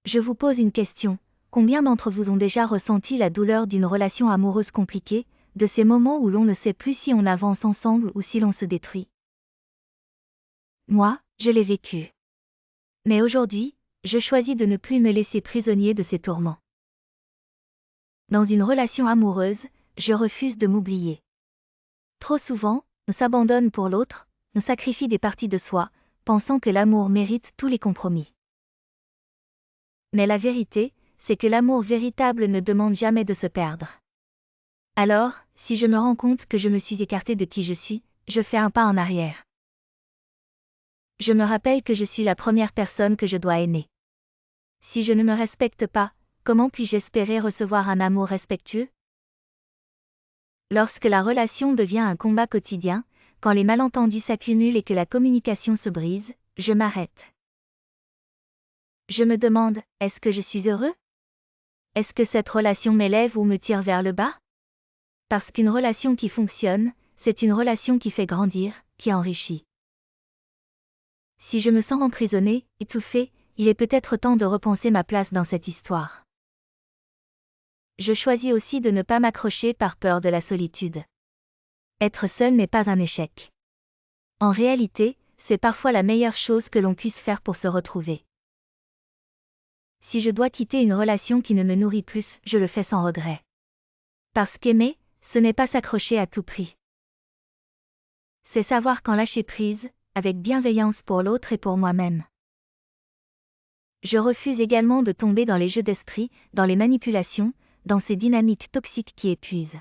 Je vous pose une question. Combien d'entre vous ont déjà ressenti la douleur d'une relation amoureuse compliquée, de ces moments où l'on ne sait plus si on avance ensemble ou si l'on se détruit? Moi, je l'ai vécu. Mais aujourd'hui, je choisis de ne plus me laisser prisonnier de ces tourments. Dans une relation amoureuse, je refuse de m'oublier. Trop souvent, on s'abandonne pour l'autre, on sacrifie des parties de soi, pensant que l'amour mérite tous les compromis. Mais la vérité, c'est que l'amour véritable ne demande jamais de se perdre. Alors, si je me rends compte que je me suis écartée de qui je suis, je fais un pas en arrière. Je me rappelle que je suis la première personne que je dois aimer. Si je ne me respecte pas, comment puis-je espérer recevoir un amour respectueux? Lorsque la relation devient un combat quotidien, quand les malentendus s'accumulent et que la communication se brise, je m'arrête. Je me demande, est-ce que je suis heureux? Est-ce que cette relation m'élève ou me tire vers le bas? Parce qu'une relation qui fonctionne, c'est une relation qui fait grandir, qui enrichit. Si je me sens emprisonnée, étouffée, il est peut-être temps de repenser ma place dans cette histoire. Je choisis aussi de ne pas m'accrocher par peur de la solitude. Être seul n'est pas un échec. En réalité, c'est parfois la meilleure chose que l'on puisse faire pour se retrouver. Si je dois quitter une relation qui ne me nourrit plus, je le fais sans regret. Parce qu'aimer, ce n'est pas s'accrocher à tout prix. C'est savoir quand lâcher prise, avec bienveillance pour l'autre et pour moi-même. Je refuse également de tomber dans les jeux d'esprit, dans les manipulations, dans ces dynamiques toxiques qui épuisent.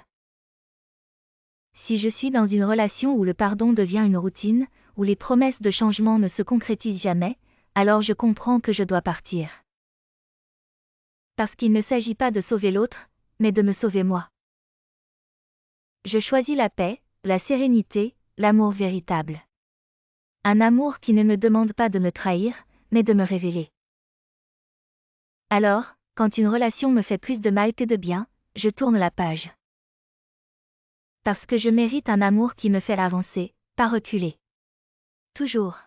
Si je suis dans une relation où le pardon devient une routine, où les promesses de changement ne se concrétisent jamais, alors je comprends que je dois partir. Parce qu'il ne s'agit pas de sauver l'autre, mais de me sauver moi. Je choisis la paix, la sérénité, l'amour véritable. Un amour qui ne me demande pas de me trahir, mais de me révéler. Alors, quand une relation me fait plus de mal que de bien, je tourne la page. Parce que je mérite un amour qui me fait avancer, pas reculer. Toujours.